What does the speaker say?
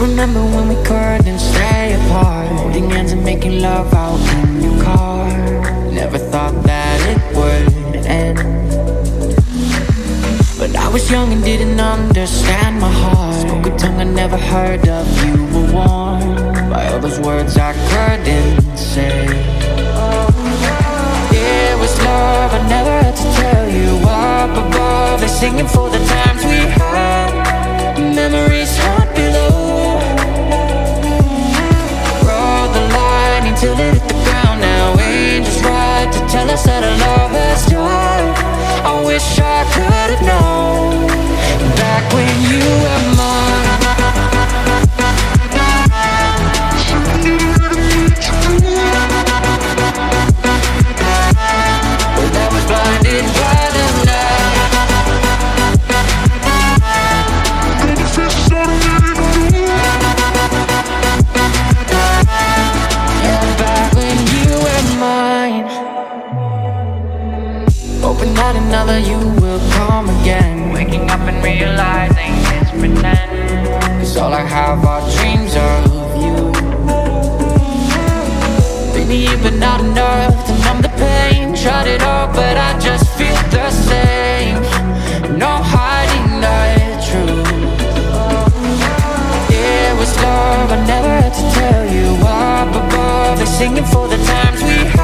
remember when we couldn't stay apart, holding hands and making love out in your car. Never thought that it would end, but I was young and didn't understand my heart. Spoke a tongue I never heard of. You were warm by all those words I couldn't say. It was love, I never had to tell you. Up above, they're singing for the times we had. Memories haunt below. Rode the line until it hit the ground. Now angels ride to tell us that our love has died. I wish I could have known back when you were mine. Well, I was blinded by the night. Yeah, back when you were mine. Hoping that another you will come again. Waking up and realizing it's pretend. 'Cause all I have are dreams of you. Baby, you've been out enough to numb the pain. Tried it all, but I just feel the same. No hiding the truth. It was love, I never had to tell you. Up above, they're singing for the times we had.